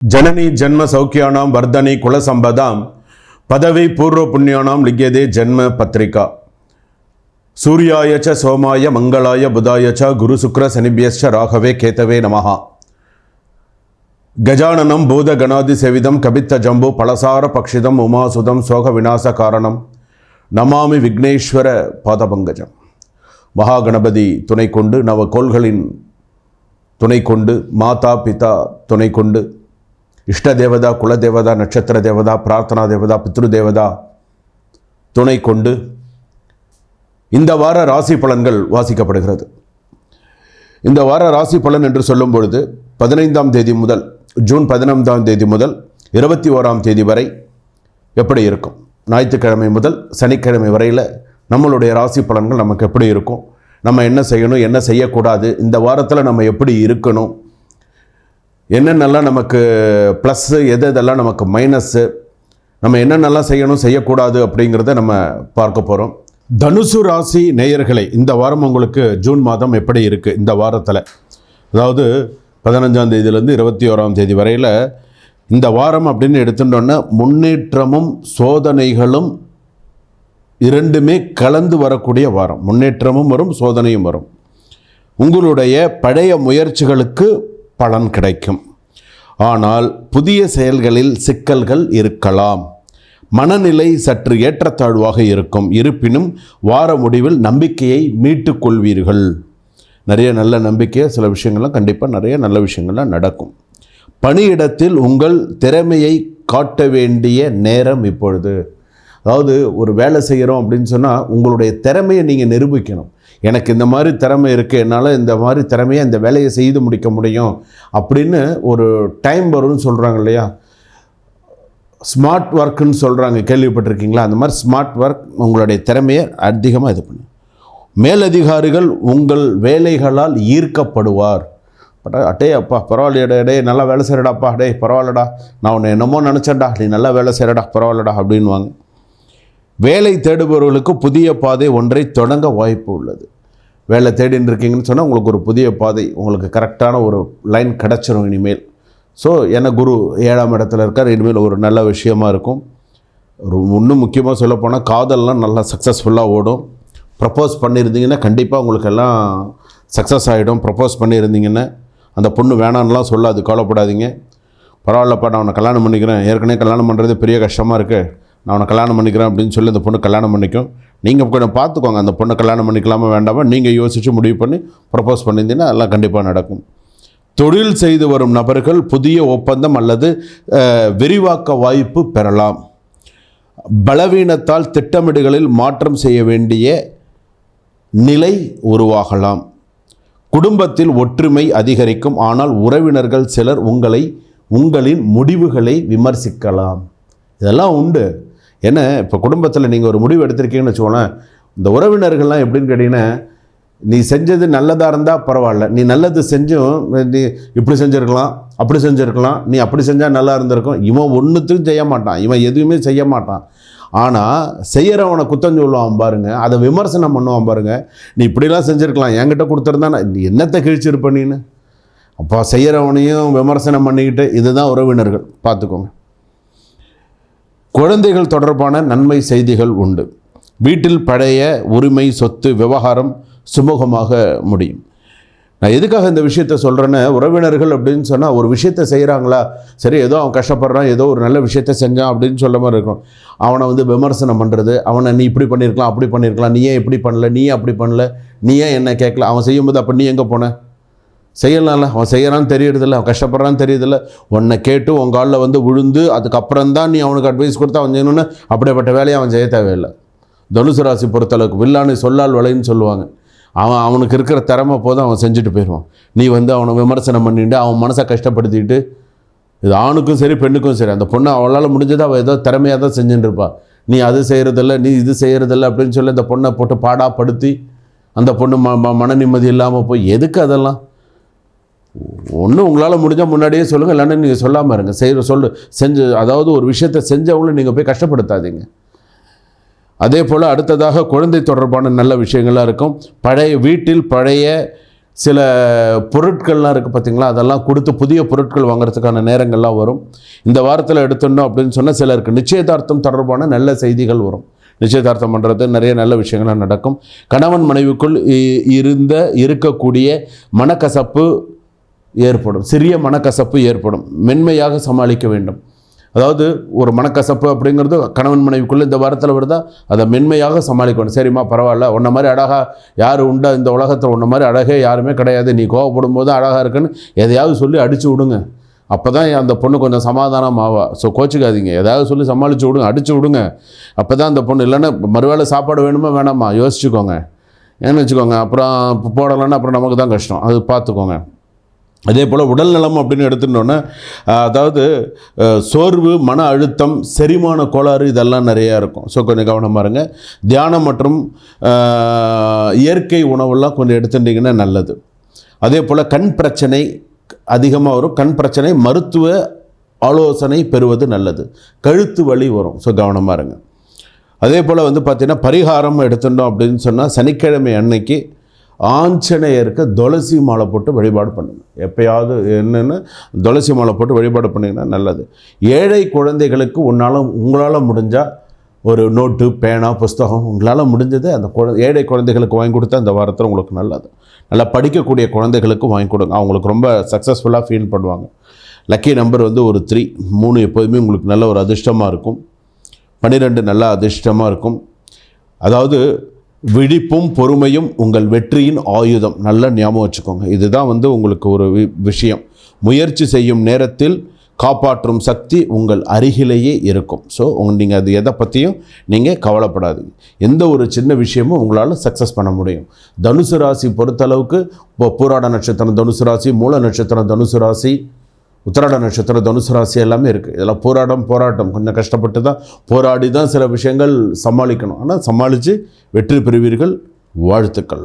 जननी जन्म सौख्यानां वर्धनी कुलसंपदां पदवी पूर्व पुण्यानां लिख्यते जन्म पत्रिका सूर्याय च सोमाय मंगलाय बुधाय च गुरु शुक्र शनिभ्यश्च राघवे केतवे नमः गजाननं भूतगणादि सेविदं कपित्त जम्बू पलसार पक्षिदं उमासुदं शोक विनाश कारणं नमामि विघ्नेश्वर पादपंकजं महागणपति तुணை கொண்டு नव கோள்களின் துணை கொண்டு மாதா பிதா துணை கொண்டு இஷ்ட தேவதா குல தேவதா நட்சத்திர தேவதா பிரார்த்தனா தேவதா பித்ரு தேவதா துணை கொண்டு இந்த வார ராசி பலன்கள் வாசிக்கப்படுகிறது. இந்த வார ராசி பலன் என்று சொல்லும் பொழுது 15ஆம் தேதி முதல் ஜூன் 15ஆம் தேதி முதல் 21ஆம் தேதி வரை எப்படி இருக்கும், ஞாயிற்றுக்கிழமை முதல் சனிக்கிழமை வரையில் நம்மளுடைய ராசி பலன்கள் நமக்கு எப்படி இருக்கும், நம்ம என்ன செய்யணும் என்ன செய்யக்கூடாது, இந்த வாரத்தில் நம்ம எப்படி இருக்கணும், என்னென்னலாம் நமக்கு ப்ளஸ்ஸு எதெல்லாம் நமக்கு மைனஸ்ஸு, நம்ம என்னென்னலாம் செய்யணும் செய்யக்கூடாது அப்படிங்கிறத நம்ம பார்க்க போகிறோம். தனுசு ராசி நேயர்களே, இந்த வாரம் உங்களுக்கு ஜூன் மாதம் எப்படி இருக்குது, இந்த வாரத்தில் அதாவது 15ஆம் தேதியிலேருந்து 21ஆம் தேதி வரையில் இந்த வாரம் அப்படின்னு எடுத்துட்டோன்னா முன்னேற்றமும் சோதனைகளும் இரண்டுமே கலந்து வரக்கூடிய வாரம். முன்னேற்றமும் வரும் சோதனையும் வரும். உங்களுடைய பழைய முயற்சிகளுக்கு பலன் கிடைக்கும். ஆனால் புதிய செயல்களில் சிக்கல்கள் இருக்கலாம். மனநிலை சற்று ஏற்றத்தாழ்வாக இருக்கும். இருப்பினும் வார முடிவில் நம்பிக்கையை மீட்டு கொள்வீர்கள். நிறைய நல்ல நம்பிக்கை, சில விஷயங்கள்லாம் கண்டிப்பாக நிறைய நல்ல விஷயங்கள்லாம் நடக்கும். பணியிடத்தில் உங்கள் திறமையை காட்ட வேண்டிய நேரம் இப்பொழுது. அதாவது ஒரு வேலை செய்கிறோம் அப்படின்னு சொன்னால் உங்களுடைய திறமையை நீங்கள் நிரூபிக்கணும். எனக்கு இந்த மாதிரி திறமை இருக்குது, என்னால் இந்த மாதிரி திறமையை இந்த வேலையை செய்து முடிக்க முடியும் அப்படின்னு ஒரு டைம் வரும்னு சொல்கிறாங்க இல்லையா, ஸ்மார்ட் ஒர்க்குன்னு சொல்கிறாங்க, கேள்விப்பட்டிருக்கீங்களா? அந்த மாதிரி ஸ்மார்ட் ஒர்க் உங்களுடைய திறமையை அதிகமாக இது பண்ணு. மேலதிகாரிகள் உங்கள் வேலைகளால் ஈர்க்கப்படுவார். அட்டே அப்பா பரவாயில்லையடா, டே நல்லா வேலை செய்கிறடாப்பா, டே பரவாயில்லடா, நான் உன்னை என்னமோ நினச்சேன்டா, நீ நல்லா வேலை செய்கிறடா பரவாயில்லடா அப்படின்வாங்க. வேலை தேடுபவர்களுக்கு புதிய பாதை ஒன்றை தொடங்க வாய்ப்பு உள்ளது. வேலை தேடின்னு இருக்கீங்கன்னு சொன்னால் உங்களுக்கு ஒரு புதிய பாதை, உங்களுக்கு கரெக்டான ஒரு லைன் கிடச்சிரும் இனிமேல். ஸோ ஏன்னா குரு 7ஆம் இடத்துல இருக்கார், இனிமேல் ஒரு நல்ல விஷயமா இருக்கும். இன்னும் முக்கியமாக சொல்லப்போனால் காதல்லாம் நல்லா சக்ஸஸ்ஃபுல்லாக ஓடும். ப்ரப்போஸ் பண்ணியிருந்தீங்கன்னா கண்டிப்பாக உங்களுக்கு எல்லாம் சக்ஸஸ் ஆகிடும். ப்ரப்போஸ் பண்ணியிருந்தீங்கன்னா அந்த பொண்ணு வேணான்னுலாம் சொல்லாது, கவலைப்படாதீங்க. பரவாயில்லப்பா, நான் உன்னை கல்யாணம் பண்ணிக்கிறேன், ஏற்கனவே கல்யாணம் பண்ணுறது பெரிய கஷ்டமாக இருக்குது, நான் அவனை கல்யாணம் பண்ணிக்கிறேன் அப்படின்னு சொல்லி அந்த பொண்ணு கல்யாணம் பண்ணிக்கும். நீங்கள் கொஞ்சம் பார்த்துக்கோங்க, அந்த பொண்ணை கல்யாணம் பண்ணிக்கலாமா வேண்டாமா நீங்கள் யோசித்து முடிவு பண்ணி ப்ரப்போஸ் பண்ணியிருந்தீங்கன்னா எல்லாம் கண்டிப்பாக நடக்கும். தொழில் செய்து வரும் நபர்கள் புதிய ஒப்பந்தம் அல்லது விரிவாக்க வாய்ப்பு பெறலாம். பலவீனத்தால் திட்டமிடுகளில் மாற்றம் செய்ய வேண்டிய நிலை உருவாகலாம். குடும்பத்தில் ஒற்றுமை அதிகரிக்கும். ஆனால் உறவினர்கள் சிலர் உங்களின் முடிவுகளை விமர்சிக்கலாம். இதெல்லாம் உண்டு. ஏன்னா இப்போ குடும்பத்தில் நீங்கள் ஒரு முடிவு எடுத்திருக்கீங்கன்னு வச்சுக்கோங்களேன், இந்த உறவினர்கள்லாம் எப்படின்னு கேட்டிங்கன்னா, நீ செஞ்சது நல்லதாக இருந்தால் பரவாயில்ல, நீ நல்லது செஞ்சும் நீ இப்படி செஞ்சுருக்கலாம் அப்படி செஞ்சுருக்கலாம், நீ அப்படி செஞ்சால் நல்லா இருந்திருக்கும், இவன் ஒன்றுத்துக்கும் செய்ய மாட்டான், இவன் எதுவுமே செய்ய மாட்டான், ஆனால் செய்கிறவனை குத்தம் சொல்லுவான் பாருங்கள், அதை விமர்சனம் பண்ணுவான் பாருங்கள், நீ இப்படிலாம் செஞ்சுருக்கலாம், என்கிட்ட கொடுத்துருந்தா நீ என்னத்தை கிழிச்சிருப்ப நீன்னு. அப்போ செய்கிறவனையும் விமர்சனம் பண்ணிக்கிட்டு, இதுதான் உறவினர்கள், பார்த்துக்கோங்க. குழந்தைகள் தொடர்பான நன்மை செய்திகள் உண்டு. வீட்டில் பழைய உரிமை சொத்து விவகாரம் சுமூகமாக முடியும். நான் எதுக்காக இந்த விஷயத்த சொல்கிறேன்னா, உறவினர்கள் அப்படின்னு சொன்னால் ஒரு விஷயத்தை செய்கிறாங்களா, சரி ஏதோ அவன் கஷ்டப்படுறான், ஏதோ ஒரு நல்ல விஷயத்த செஞ்சான் அப்படின்னு சொல்ல மாதிரி இருக்கும். அவனை விமர்சனம் பண்ணுறது, அவனை நீ இப்படி பண்ணியிருக்கலாம் அப்படி பண்ணியிருக்கலாம், நீ ஏன் இப்படி பண்ணல, நீ ஏன் அப்படி பண்ணல, நீ ஏன் என்ன கேட்கல, அவன் செய்யும்போது அப்போ நீ எங்கே போன, செய்யலாம்ல, அவன் செய்யறான்னு தெரியறதில்ல, அவன் கஷ்டப்படுறான்னு தெரியுதில்ல, உன்னை கேட்டு உன் காலில் விழுந்து அதுக்கப்புறம் தான் நீ அவனுக்கு அட்வைஸ் கொடுத்து அவன் செய்யணுன்னு அப்படிப்பட்ட வேலையை அவன் செய்ய தேவையில்லை. தனுசு ராசி பொறுத்தளவுக்கு வில்லானை சொல்லால் வளைன்னு சொல்லுவாங்க. அவனுக்கு இருக்கிற திறமை போதும் அவன் செஞ்சுட்டு போயிடுவான். நீ அவனை விமர்சனம் பண்ணிட்டு அவன் மனசை கஷ்டப்படுத்திட்டு, இது ஆணுக்கும் சரி பெண்ணுக்கும் சரி, அந்த பொண்ணு அவளால் முடிஞ்சதை அவள் ஏதோ திறமையாக தான் செஞ்சுட்டு இருப்பாள். நீ அது செய்கிறதில்ல, நீ இது செய்கிறதில்ல அப்படின்னு சொல்லி அந்த பொண்ணை போட்டு பாடாப்படுத்தி அந்த பொண்ணு மன நிம்மதி இல்லாமல் போய் எதுக்கு அதெல்லாம்? ஒன்று உங்களால் முடிஞ்சால் முன்னாடியே சொல்லுங்கள், இல்லைன்னா நீங்கள் சொல்லாமல் இருங்க. செஞ்சு அதாவது ஒரு விஷயத்தை செஞ்சவங்களும் நீங்கள் போய் கஷ்டப்படுத்தாதீங்க. அதே போல் அடுத்ததாக குழந்தை தொடர்பான நல்ல விஷயங்களாக இருக்கும். வீட்டில் பழைய சில பொருட்கள்லாம் இருக்குது பார்த்திங்களா, அதெல்லாம் கொடுத்து புதிய பொருட்கள் வாங்குறதுக்கான நேரங்கள்லாம் வரும். இந்த வாரத்தில் எடுத்துட்டோம் அப்படின்னு சொன்னால் சிலருக்கு நிச்சயதார்த்தம் தொடர்பான நல்ல செய்திகள் வரும். நிச்சயதார்த்தம் பண்ணுறது நிறைய நல்ல விஷயங்கள்லாம் நடக்கும். கணவன் மனைவிக்குள் இருக்கக்கூடிய மனக்கசப்பு ஏற்படும், சிறிய மனக்கசப்பு ஏற்படும். மென்மையாக சமாளிக்க வேண்டும். அதாவது ஒரு மனக்கசப்பு அப்படிங்கிறது கணவன் மனைவிக்குள்ளே இந்த வாரத்தில் வருதா, அதை மென்மையாக சமாளிக்கணும். சரிம்மா பரவாயில்ல, உன்ன மாதிரி அழகாக யார் உண்டா இந்த உலகத்தில், உன்ன மாதிரி அழகே யாருமே கிடையாது, நீ கோவப்படும் போது அழகாக இருக்குன்னு எதையாவது சொல்லி அடித்து விடுங்க. அப்போ தான் அந்த பொண்ணு கொஞ்சம் சமாதானம் ஆவா. ஸோ கோச்சிக்காதீங்க, ஏதாவது சொல்லி சமாளித்து விடுங்க, அடித்து விடுங்க. அப்போ தான் அந்த பொண்ணு, இல்லைன்னா மறுவேளை சாப்பாடு வேணுமா வேணாமா யோசிச்சுக்கோங்க, ஏன்னு வச்சுக்கோங்க. அப்புறம் போடலைன்னா அப்புறம் நமக்கு தான் கஷ்டம், அது பார்த்துக்கோங்க. அதே போல் உடல் நலம் அப்படின்னு எடுத்துட்டோன்னா, அதாவது சோர்வு, மன அழுத்தம், செரிமான கோளாறு இதெல்லாம் நிறையா இருக்கும். ஸோ கொஞ்சம் கவனமாக இருங்க. தியானம் மற்றும் இயற்கை உணவெல்லாம் கொஞ்சம் எடுத்துட்டிங்கன்னா நல்லது. அதே போல் கண் பிரச்சனை அதிகமாக வரும். கண் பிரச்சனை மருத்துவ ஆலோசனை பெறுவது நல்லது. கழுத்து வலி வரும். ஸோ கவனமாக இருங்க. அதே போல் பார்த்திங்கன்னா பரிகாரம் எடுத்துட்டோம் அப்படின்னு சொன்னால், சனிக்கிழமை அன்னைக்கு ஆஞ்சநேயருக்கு துளசி மாலை போட்டு வழிபாடு பண்ணுங்க. எப்பயாவது என்னென்னு துளசி மாலை போட்டு வழிபாடு பண்ணிங்கன்னா நல்லது. ஏழை குழந்தைகளுக்கு உங்களால் முடிஞ்சால் ஒரு நோட்டு, பேனா, புஸ்தகம் உங்களால் முடிஞ்சது அந்த ஏழை குழந்தைகளுக்கு வாங்கி கொடுத்தா இந்த வாரத்தில் உங்களுக்கு நல்லது. நல்லா படிக்கக்கூடிய குழந்தைகளுக்கு வாங்கி கொடுங்க, அவங்களுக்கு ரொம்ப சக்ஸஸ்ஃபுல்லாக ஃபீல் பண்ணுவாங்க. லக்கி நம்பர் ஒரு 3. 3 எப்போதுமே உங்களுக்கு நல்ல ஒரு அதிர்ஷ்டமாக இருக்கும். 12 நல்லா அதிர்ஷ்டமாக இருக்கும். அதாவது விழிப்பும் பொறுமையும் உங்கள் வெற்றியின் ஆயுதம். நல்லா ஞாபகம் வச்சுக்கோங்க. இதுதான் உங்களுக்கு ஒரு விஷயம். முயற்சி செய்யும் நேரத்தில் காப்பாற்றும் சக்தி உங்கள் அருகிலேயே இருக்கும். ஸோ நீங்கள் அது எதை பற்றியும் நீங்கள் கவலைப்படாதீங்க. எந்த ஒரு சின்ன விஷயமும் உங்களால் சக்ஸஸ் பண்ண முடியும். தனுசு ராசி பொறுத்தளவுக்கு இப்போ பூராட நட்சத்திரம் தனுசு ராசி, மூல நட்சத்திரம் தனுசு ராசி, உத்திராட நட்சத்திரம் தனுசு ராசி எல்லாமே இருக்குது. இதெல்லாம் போராட்டம் கொஞ்சம் கஷ்டப்பட்டு தான் போராடி தான் சில விஷயங்கள் சமாளிக்கணும். ஆனால் சமாளித்து வெற்றி பெறுவீர்கள். வாழ்த்துக்கள்.